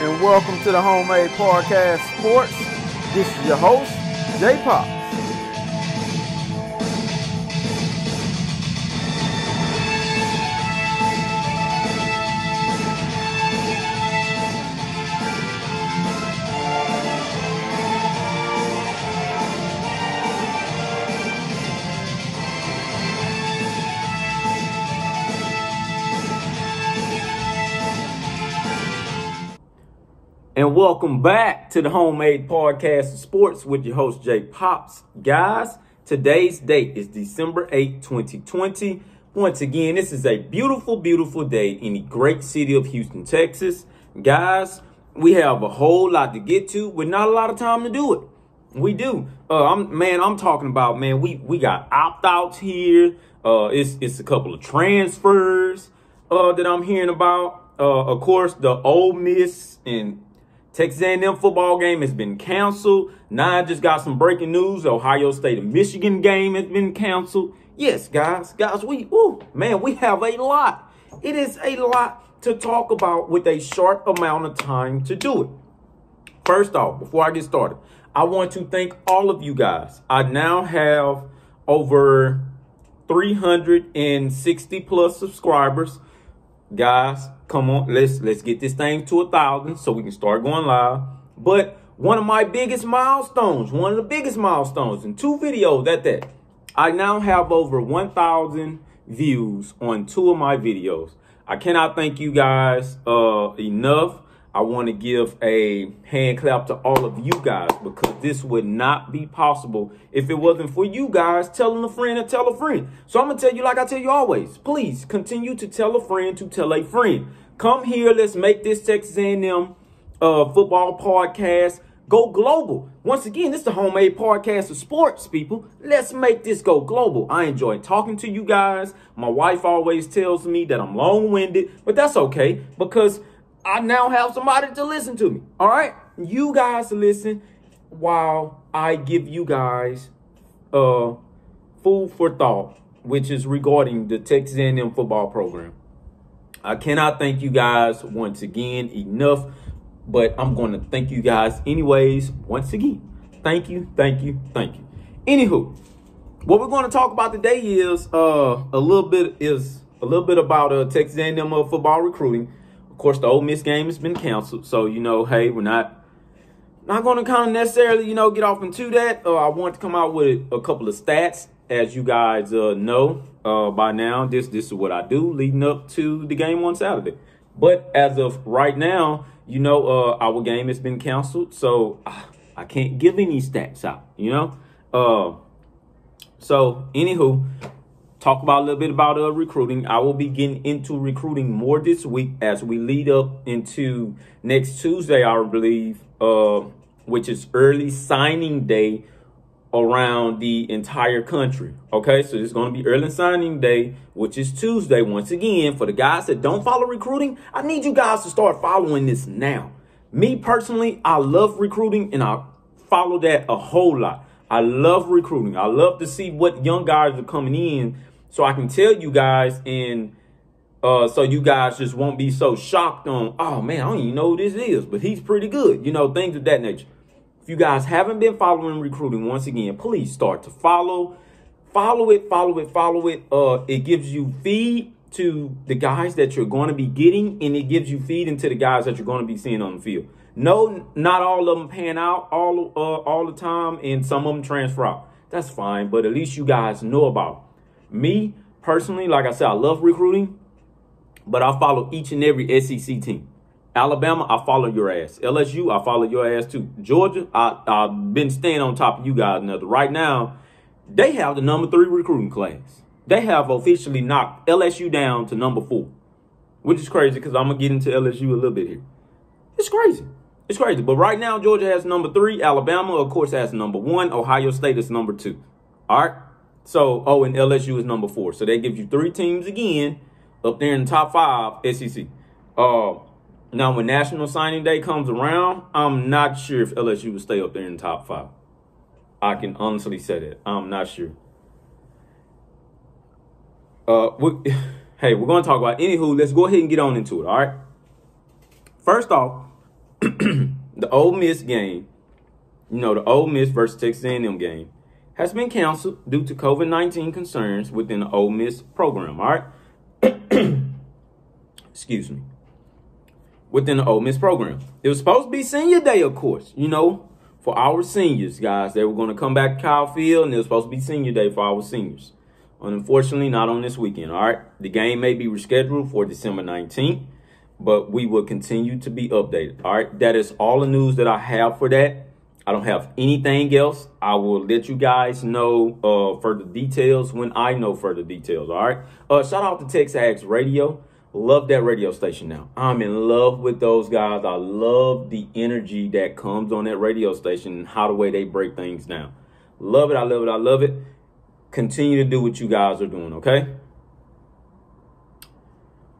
and welcome to the Homemade Podcast Sports. This is your host, J Pops. And welcome back to the Homemade Podcast of Sports with your host, J Pops. Guys, today's date is December 8th, 2020. Once again, this is a beautiful, beautiful day in the great city of Houston, Texas. Guys, we have a whole lot to get to with not a lot of time to do it. We do. I'm talking about, we got opt-outs here. It's a couple of transfers that I'm hearing about. Of course, the Ole Miss and Texas A&M football game has been canceled. Now I just got some breaking news. The Ohio State and Michigan game has been canceled. Yes, guys, we have a lot. It is a lot to talk about with a short amount of time to do it. First off, before I get started, I want to thank all of you guys. I now have over 360 plus subscribers. Guys, come on, let's get this thing to 1,000 so we can start going live. But one of the biggest milestones in two videos at that, I now have over 1,000 views on two of my videos. I cannot thank you guys enough. I want to give a hand clap to all of you guys because this would not be possible if it wasn't for you guys telling a friend to tell a friend. So I'm going to tell you like I tell you always, please continue to tell a friend to tell a friend. Come here. Let's make this Texas A&M football podcast go global. Once again, this is the Homemade Podcast of Sports, people. Let's make this go global. I enjoy talking to you guys. My wife always tells me that I'm long-winded, but that's okay because I now have somebody to listen to me. All right. You guys listen while I give you guys food for thought, which is regarding the Texas A&M football program. I cannot thank you guys once again enough, but I'm going to thank you guys anyways. Once again, thank you. Anywho, what we're going to talk about today is a little bit about Texas A&M football recruiting. Of course, the Ole Miss game has been canceled. So, hey, we're not going to kind of necessarily, get off into that. I want to come out with a couple of stats. As you guys know by now, this is what I do leading up to the game on Saturday. But as of right now, our game has been canceled. So I can't give any stats out, So, anywho, talk about a little bit about recruiting. I will be getting into recruiting more this week as we lead up into next Tuesday, I believe, which is early signing day around the entire country. Okay, so it's going to be early signing day, which is Tuesday. Once again, for the guys that don't follow recruiting, I need you guys to start following this now. Me personally, I love recruiting and I follow that a whole lot. I love recruiting. I love to see what young guys are coming in, so I can tell you guys, and so you guys just won't be so shocked on, oh, man, I don't even know who this is, but he's pretty good. Things of that nature. If you guys haven't been following recruiting, once again, please start to follow. Follow it. It gives you feed to the guys that you're going to be getting, and it gives you feed into the guys that you're going to be seeing on the field. No, not all of them pan out all the time, and some of them transfer out. That's fine, but at least you guys know about it. Me, personally, like I said, I love recruiting, but I follow each and every SEC team. Alabama, I follow your ass. LSU, I follow your ass too. Georgia, I've been staying on top of you guys. Now, right now, they have the number 3 recruiting class. They have officially knocked LSU down to number 4, which is crazy because I'm going to get into LSU a little bit here. It's crazy. But right now, Georgia has number 3. Alabama, of course, has number 1. Ohio State is number 2. All right. So, and LSU is number 4. So, that gives you 3 teams again up there in the top 5 SEC. Now, when National Signing Day comes around, I'm not sure if LSU will stay up there in the top 5. I can honestly say that. I'm not sure. Hey, we're going to talk about, anywho, let's go ahead and get on into it, all right? First off, the Ole Miss game, the Ole Miss versus Texas A&M game, has been canceled due to COVID-19 concerns within the Ole Miss program. All right. Excuse me. Within the Ole Miss program. It was supposed to be senior day, of course, for our seniors, guys. They were going to come back to Kyle Field, and it was supposed to be senior day for our seniors. Unfortunately, not on this weekend, all right? The game may be rescheduled for December 19th, but we will continue to be updated, all right? That is all the news that I have for that. I don't have anything else. I will let you guys know further details when I know further details, all right? Shout out to Texas A&M Radio. Love that radio station now. I'm in love with those guys. I love the energy that comes on that radio station and how the way they break things down. Love it. I love it. I love it. Continue to do what you guys are doing, okay?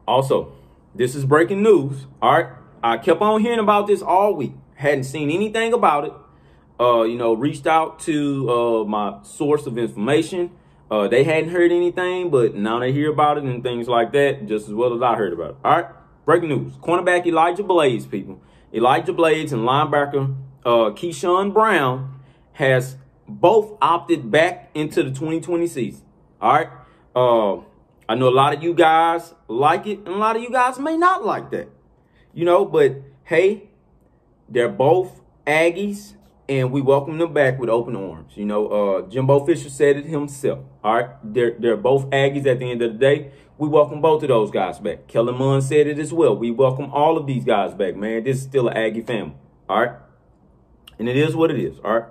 Also, this is breaking news, all right? I kept on hearing about this all week. Hadn't seen anything about it. Reached out to my source of information. They hadn't heard anything, but now they hear about it and things like that, just as well as I heard about it. All right, breaking news. Cornerback Elijah Blades, people. Elijah Blades and linebacker Keyshawn Brown has both opted back into the 2020 season. All right. I know a lot of you guys like it, and a lot of you guys may not like that. But hey, they're both Aggies, and we welcome them back with open arms. Jimbo Fisher said it himself. All right, they're both Aggies at the end of the day. We welcome both of those guys back. Kellen Mond said it as well. We welcome all of these guys back, man. This is still an Aggie family. All right, and it is what it is. All right.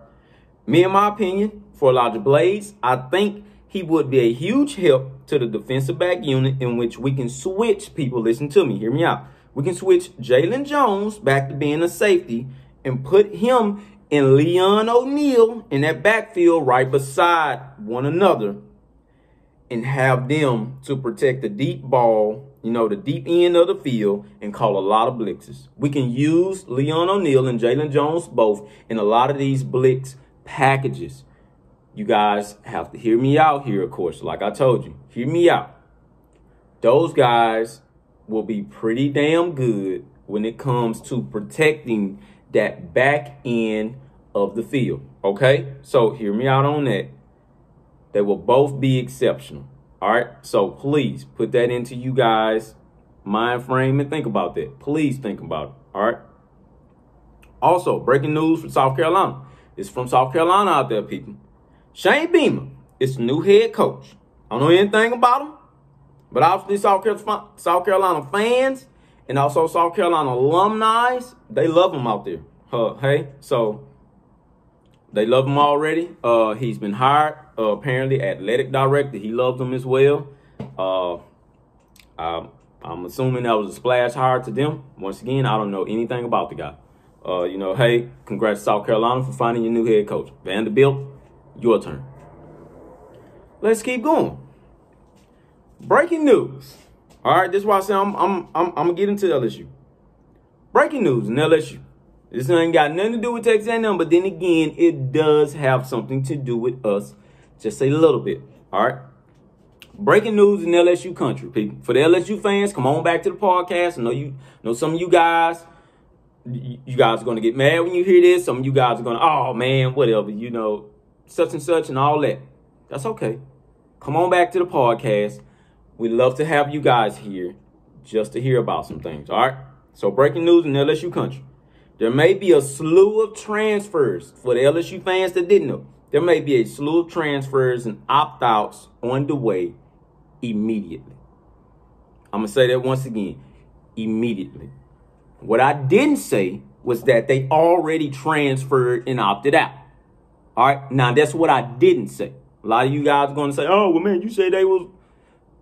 Me, in my opinion, for Elijah Blades, I think he would be a huge help to the defensive back unit in which we can switch people. Listen to me. Hear me out. We can switch Jalen Jones back to being a safety and put him and Leon O'Neal in that backfield right beside one another and have them to protect the deep ball, the deep end of the field and call a lot of blitzes. We can use Leon O'Neal and Jalen Jones both in a lot of these blitz packages. You guys have to hear me out here, of course. Like I told you, hear me out. Those guys will be pretty damn good when it comes to protecting that back end of the field. Okay, so hear me out on that. They will both be exceptional. All right, so please put that into you guys' mind frame and think about that. Please think about it. All right. Also, breaking news from South Carolina. It's from South Carolina out there, people. Shane Beamer is the new head coach. I don't know anything about him, but obviously South Carolina fans and also South Carolina alumni, they love him out there. Hey, so they love him already. He's been hired, apparently athletic director. He loves him as well. I'm assuming that was a splash hire to them. Once again, I don't know anything about the guy. Hey, congrats South Carolina for finding your new head coach. Vanderbilt, your turn. Let's keep going. Breaking news. All right, this is why I say I'm gonna get into LSU. Breaking news in LSU. This ain't got nothing to do with Texas A&M, but then again, it does have something to do with us, just a little bit. All right. Breaking news in LSU country, people. For the LSU fans, come on back to the podcast. I know some of you guys. You guys are going to get mad when you hear this. Some of you guys are going to, oh, man, whatever, such and such and all that. That's okay. Come on back to the podcast. We'd love to have you guys here just to hear about some things, all right? So breaking news in LSU country. There may be a slew of transfers for the LSU fans that didn't know. There may be a slew of transfers and opt-outs on the way immediately. I'm going to say that once again, immediately. What I didn't say was that they already transferred and opted out. All right. Now, that's what I didn't say. A lot of you guys are going to say, oh, well, man, you said they was.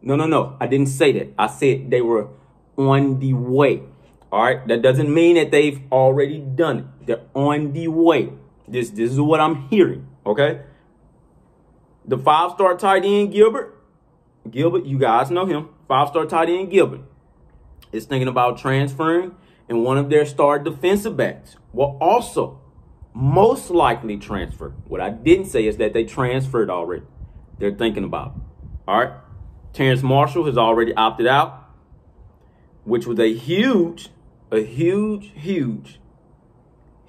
No. I didn't say that. I said they were on the way. All right. That doesn't mean that they've already done it. They're on the way. This is what I'm hearing. OK, the 5-star tight end Gilbert, you guys know him. 5-star tight end Gilbert is thinking about transferring. And one of their star defensive backs will also most likely transfer. What I didn't say is that they transferred already. They're thinking about it. All right. Terrence Marshall has already opted out, which was a huge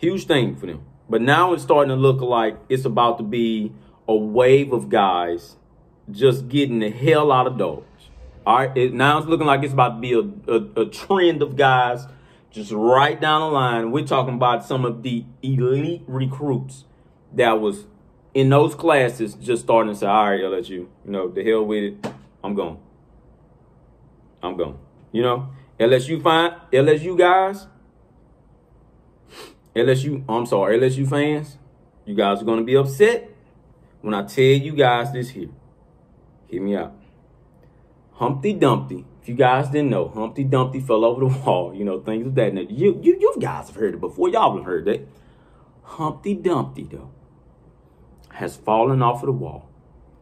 Huge thing for them. But now it's starting to look like it's about to be a wave of guys just getting the hell out of dogs. All right, now it's looking like it's about to be a trend of guys just right down the line. We're talking about some of the elite recruits that was in those classes just starting to say, all right, LSU, you know, the hell with it. I'm going. You know, LSU guys, LSU fans, you guys are going to be upset when I tell you guys this here. Hear me out. Humpty Dumpty, if you guys didn't know, Humpty Dumpty fell over the wall, you know, things of that nature. You guys have heard it before. Y'all have heard that. Humpty Dumpty, though, has fallen off of the wall,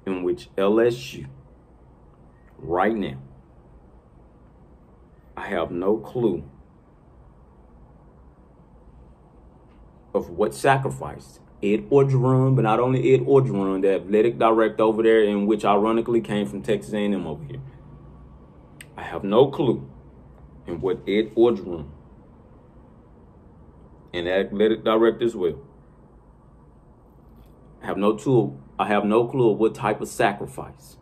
in which LSU, right now, I have no clue of what sacrifice Ed Orgeron, but not only Ed Orgeron, the athletic director over there, in which ironically came from Texas A&M over here. I have no clue in what Ed Orgeron and the athletic director as well. I have no clue of what type of sacrifice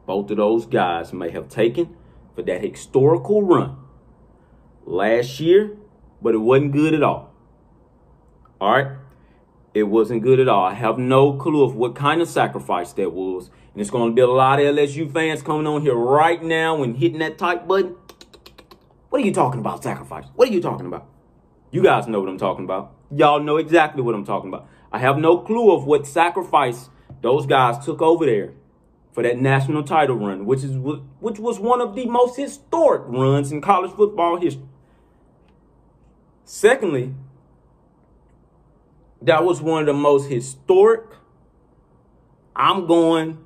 both of those guys may have taken for that historical run last year, but it wasn't good at all. All right? It wasn't good at all. I have no clue of what kind of sacrifice that was. And it's going to be a lot of LSU fans coming on here right now and hitting that type button. What are you talking about, sacrifice? What are you talking about? You guys know what I'm talking about. Y'all know exactly what I'm talking about. I have no clue of what sacrifice those guys took over there for that national title run, which was one of the most historic runs in college football history. Secondly, that was one of the most historic, I'm going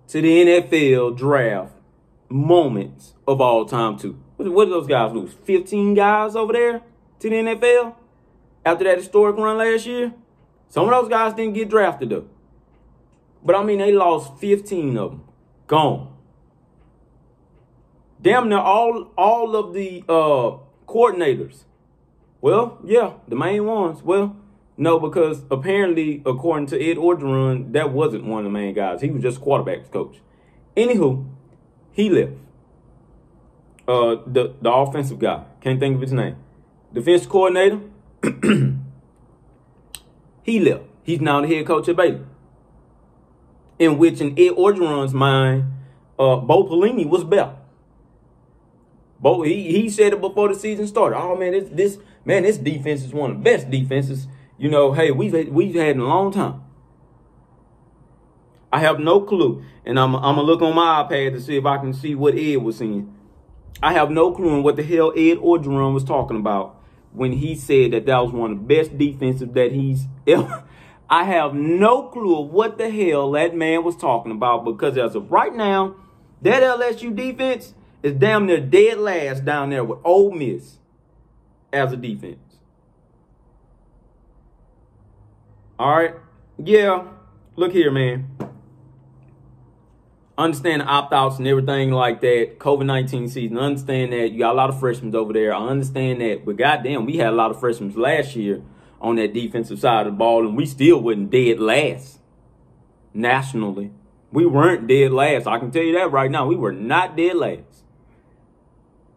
to the NFL draft moments of all time, too. What did those guys lose? 15 guys over there to the NFL after that historic run last year? Some of those guys didn't get drafted, though. But, I mean, they lost 15 of them. Gone. Damn near all of the coordinators. Well, yeah, the main ones. Well, no, because apparently, according to Ed Orgeron, that wasn't one of the main guys. He was just quarterback's coach. Anywho, he left. The offensive guy, can't think of his name. Defensive coordinator, he left. He's now the head coach at Baylor. In which, in Ed Orgeron's mind, Bo Pelini was better. He said it before the season started. Oh man, this defense is one of the best defenses. You know, hey, we've had in a long time. I have no clue, and I'm gonna look on my iPad to see if I can see what Ed was seeing. I have no clue on what the hell Ed Orgeron was talking about when he said that was one of the best defenses that he's ever. I have no clue of what the hell that man was talking about, because as of right now, that LSU defense is damn near dead last down there with Ole Miss as a defense. All right. Yeah. Look here, man. Understand the opt-outs and everything like that. COVID-19 season. Understand that you got a lot of freshmen over there. I understand that. But goddamn, we had a lot of freshmen last year on that defensive side of the ball, and we still wasn't dead last nationally. We weren't dead last. I can tell you that right now. We were not dead last.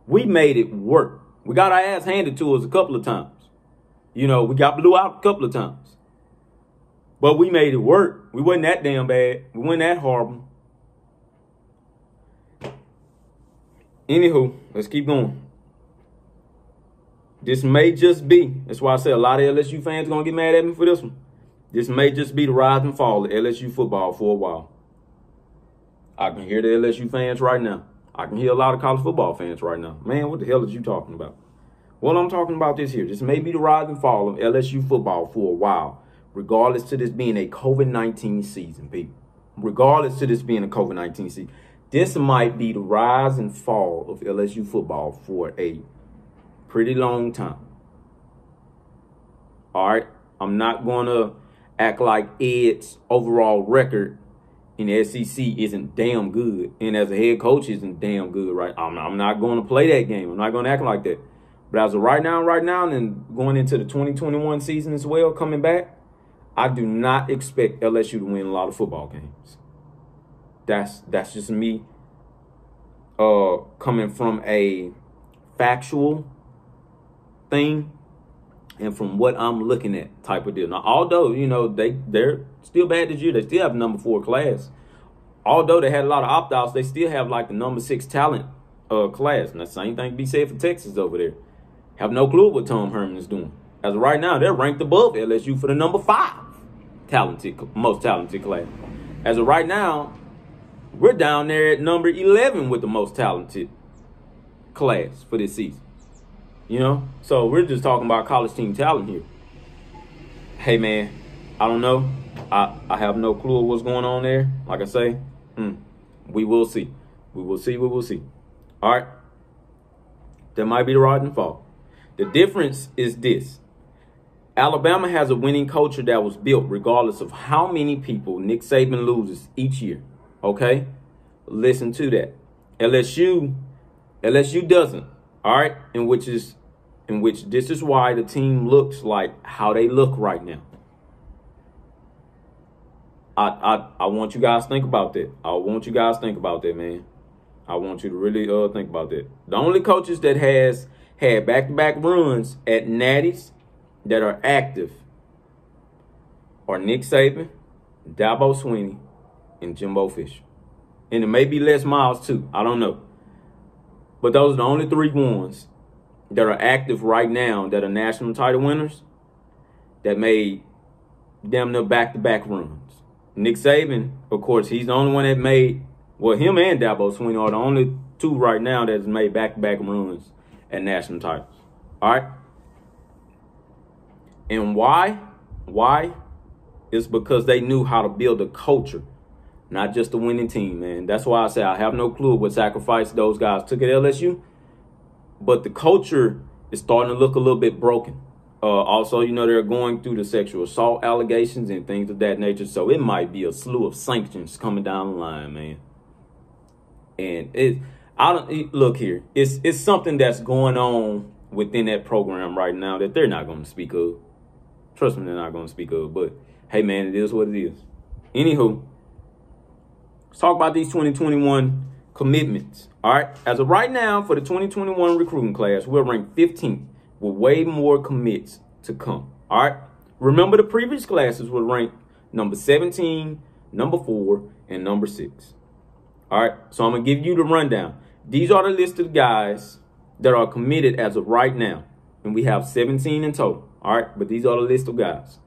We made it work. We got our ass handed to us a couple of times. You know, we got blew out a couple of times. But we made it work. We wasn't that damn bad. We wasn't that horrible. Anywho, let's keep going. This may just be, that's why I say a lot of LSU fans are going to get mad at me for this one. This may just be the rise and fall of LSU football for a while. I can hear the LSU fans right now. I can hear a lot of college football fans right now. Man, what the hell is you talking about? Well, I'm talking about this here. This may be the rise and fall of LSU football for a while, regardless to this being a COVID-19 season, people. Regardless to this being a COVID-19 season. This might be the rise and fall of LSU football for a pretty long time. All right? I'm not going to act like Ed's overall record in the SEC isn't damn good. And as a head coach isn't damn good, right? I'm not going to play that game. I'm not going to act like that. But as of right now, and going into the 2021 season as well, coming back, I do not expect LSU to win a lot of football games. That's just me coming from a factual thing and from what I'm looking at type of deal. Now, although, you know, they're still bad this year. They still have number 4 class. Although they had a lot of opt-outs, they still have like the number 6 talent class. And the same thing can be said for Texas over there. Have no clue what Tom Herman is doing. As of right now, they're ranked above LSU for the number 5 most talented class. As of right now, we're down there at number 11 with the most talented class for this season. You know? So we're just talking about college team talent here. Hey, man, I don't know. I have no clue what's going on there. Like I say, we will see. We will see. All right? That might be the rise and fall. The difference is this. Alabama has a winning culture that was built regardless of how many people Nick Saban loses each year. Okay? Listen to that. LSU doesn't. All right? In which this is why the team looks like how they look right now. I want you guys to think about that. I want you guys to think about that, man. I want you to really think about that. The only coaches that has had back-to-back runs at Natties that are active are Nick Saban, Dabo Swinney, and Jimbo Fisher. And it may be Les Miles too. I don't know. But those are the only 3 ones that are active right now that are national title winners that made damn near back-to-back runs. Nick Saban, of course, he's the only one that made, well, him and Dabo Swinney are the only 2 right now that's made back-to-back runs at national titles. All right? And why? Why? It's because they knew how to build a culture, not just a winning team, man. That's why I say I have no clue what sacrifice those guys took at LSU. But the culture is starting to look a little bit broken. Also, you know, they're going through the sexual assault allegations and things of that nature. So it might be a slew of sanctions coming down the line, man. And look here. It's something that's going on within that program right now that they're not going to speak of. Trust me, they're not going to speak of. But hey, man, it is what it is. Anywho, let's talk about these 2021 commitments. All right. As of right now, for the 2021 recruiting class, we're ranked 15th with way more commits to come. All right. Remember, the previous classes were ranked number 17, number 4, and number 6. All right. So I'm going to give you the rundown. These are the list of guys that are committed as of right now. And we have 17 in total. All right. But these are the list of guys.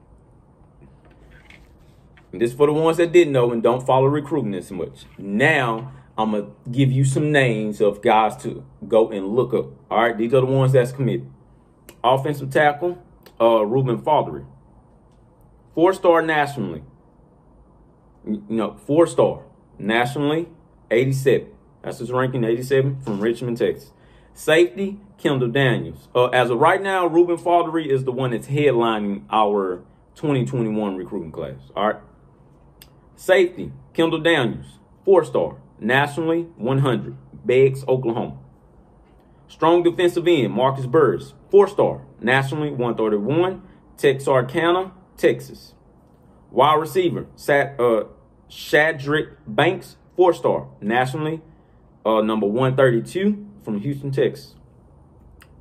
And this is for the ones that didn't know and don't follow recruiting as much. Now, I'm going to give you some names of guys to go and look up. All right. These are the ones that's committed. Offensive tackle, Ruben Fothery. 4-star nationally. 4-star nationally, 87. That's his ranking, 87 from Richmond, Texas. Safety, Kendall Daniels. As of right now, Ruben Fothery is the one that's headlining our 2021 recruiting class. All right. Safety, Kendall Daniels, 4-star nationally, 100. Beggs, Oklahoma. Strong defensive end, Marcus Burris, 4-star, nationally, 131. Texarkana, Texas. Wide receiver, Shadrick Banks, 4-star, nationally, number 132 from Houston, Texas.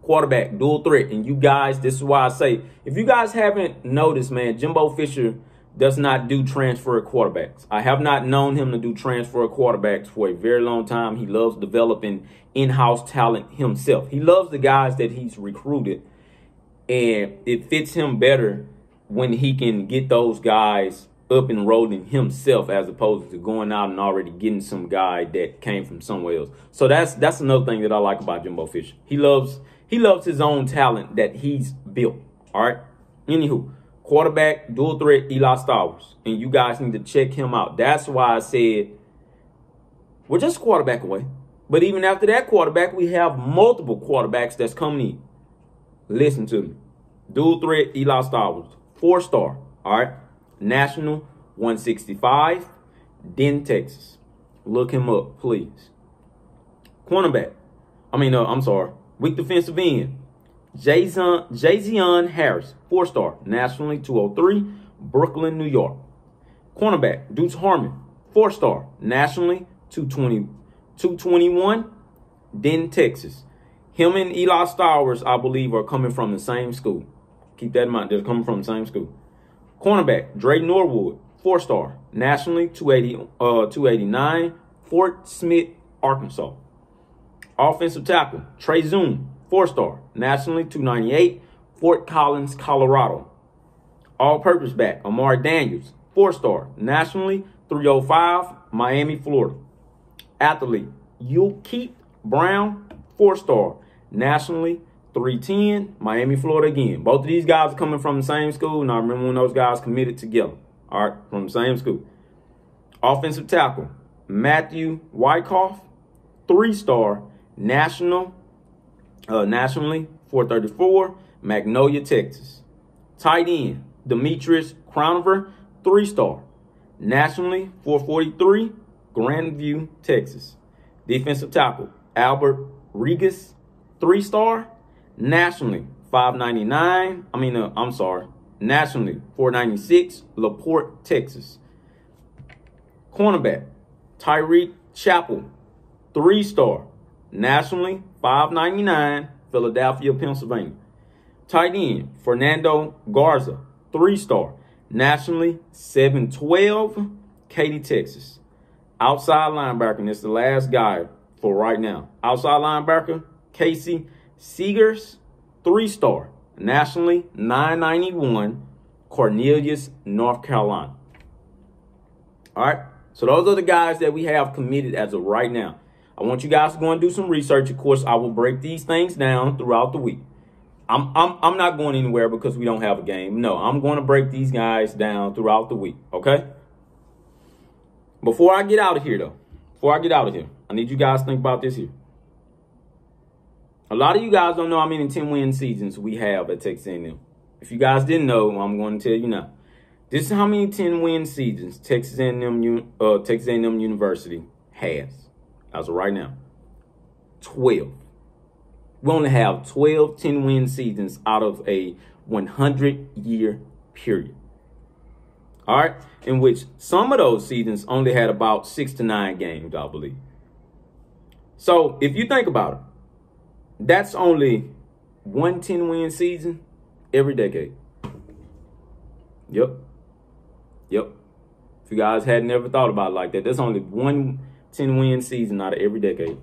Quarterback, dual threat. And you guys, this is why I say, if you guys haven't noticed, man, Jimbo Fisher does not do transfer quarterbacks. I have not known him to do transfer quarterbacks for a very long time. He loves developing in-house talent himself. He loves the guys that he's recruited, and it fits him better when he can get those guys up and rolling himself as opposed to going out and already getting some guy that came from somewhere else. So that's another thing that I like about Jimbo Fisher. He loves his own talent that he's built. All right. Anywho. Quarterback, dual threat, Eli Stowers. And you guys need to check him out. That's why I said we're just a quarterback away. But even after that quarterback, we have multiple quarterbacks that's coming in. Listen to me. Dual threat, Eli Stowers. 4-star. All right. National, 165. Denton, Texas. Look him up, please. Cornerback. Weak defensive end. Jazion Harris, 4-star, nationally 203, Brooklyn, New York. Cornerback, Deuce Harmon, 4-star, nationally 221, Denton, Texas. Him and Eli Stowers, I believe, are coming from the same school. Keep that in mind. They're coming from the same school. Cornerback, Dre Norwood, 4-star, nationally 289, Fort Smith, Arkansas. Offensive tackle, Trey Zoom, 4-star, nationally 298, Fort Collins, Colorado. All-purpose back, Amar Daniels, 4-star, nationally 305, Miami, Florida. Athlete, Keith Brown, 4-star, nationally 310, Miami, Florida again. Both of these guys are coming from the same school, and I remember when those guys committed together. All right, from the same school. Offensive tackle, Matthew Wyckoff, 3-star, nationally 434, Magnolia, Texas. Tight end, Demetrius Crownover, 3-star, nationally 443, Grandview, Texas. Defensive tackle, Albert Regas, 3-star, nationally 599. Nationally 496, LaPorte, Texas. Cornerback, Tyreek Chappell, 3-star, nationally 599, Philadelphia, Pennsylvania. Tight end, Fernando Garza, 3-star, nationally 712, Katy, Texas. Outside linebacker, and this is the last guy for right now. Outside linebacker, Casey Seegers, 3-star, nationally 991, Cornelius, North Carolina. All right, so those are the guys that we have committed as of right now. I want you guys to go and do some research. Of course, I will break these things down throughout the week. I'm not going anywhere because we don't have a game. No, I'm going to break these guys down throughout the week, okay? Before I get out of here, I need you guys to think about this here. A lot of you guys don't know how many 10-win seasons we have at Texas A&M. If you guys didn't know, I'm going to tell you now. This is how many 10-win seasons Texas A&M University has as of right now. 12. We only have 12 10-win seasons out of a 100-year period. All right, in which some of those seasons only had about 6 to 9 games, I believe. So if you think about it, that's only one 10-win season every decade. Yep. If you guys had never thought about it like that, there's only one 10-win season out of every decade.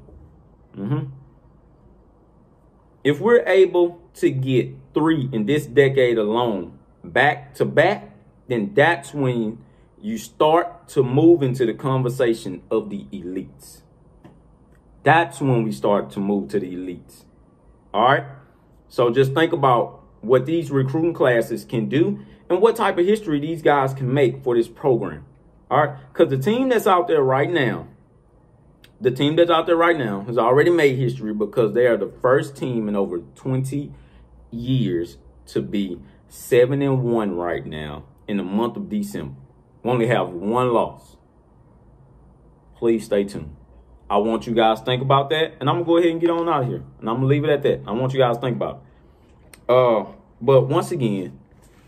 If we're able to get 3 in this decade alone, back to back, then that's when you start to move into the conversation of the elites. That's when we start to move to the elites. All right. So just think about what these recruiting classes can do and what type of history these guys can make for this program. All right. Because the team that's out there right now, has already made history because they are the first team in over 20 years to be 7-1 right now in the month of December. We only have 1 loss. Please stay tuned. I want you guys to think about that, and I'm going to go ahead and get on out of here, and I'm going to leave it at that. I want you guys to think about it. But once again,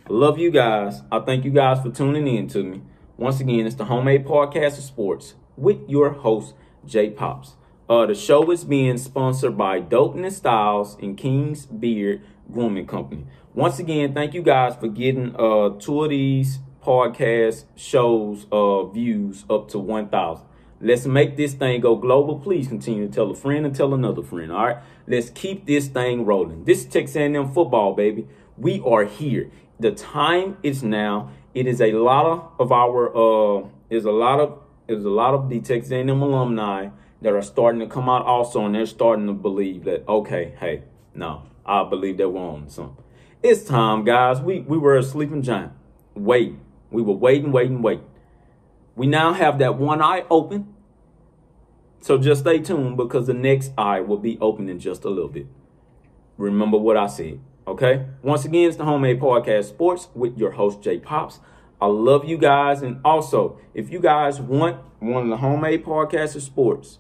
I love you guys. I thank you guys for tuning in to me. Once again, it's the Homemade Podcast of Sports with your host, J Pops. The show is being sponsored by Dopeness Styles and King's Beard Grooming Company. Once again, thank you guys for getting 2 of these podcast shows views up to 1,000. Let's make this thing go global. Please continue to tell a friend and tell another friend. All right, let's keep this thing rolling. This is Texas A&M football, baby. We are here. The time is now. It is a lot of our is a lot of the Texas A&M alumni that are starting to come out also, and they're starting to believe that, okay, hey, no, I believe that we're on something. It's time, guys. We were a sleeping giant. We were waiting. We now have that one eye open. So just stay tuned because the next eye will be open in just a little bit. Remember what I said, okay? Once again, it's the Homemade Podcast Sports with your host, J Pops. I love you guys. And also, if you guys want one of the Homemade Podcast of Sports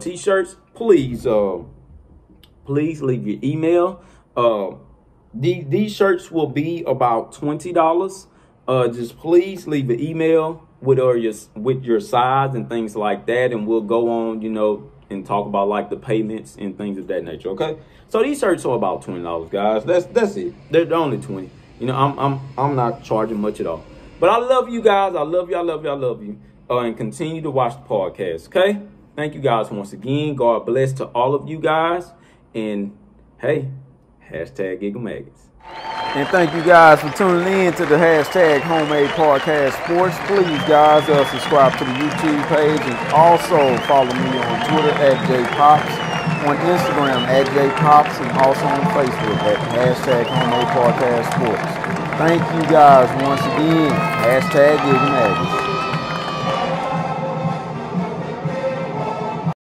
t-shirts, please leave your email These shirts will be about $20. Just please leave an email with your size and things like that, and we'll go on, and talk about like the payments and things of that nature. Okay, so these shirts are about $20, guys. That's it. They're only 20. I'm not charging much at all. But I love you guys. I love you. I love you. I love you. And continue to watch the podcast. Okay. Thank you guys once again. God bless to all of you guys. And hey, hashtag Giggle Maggots. And thank you guys for tuning in to the hashtag Homemade Podcast Sports. Please, guys, subscribe to the YouTube page and also follow me on Twitter at JPops, on Instagram at JPops, and also on Facebook at hashtag Homemade Podcast Sports. Thank you guys once again. Hashtag Giggle Maggots.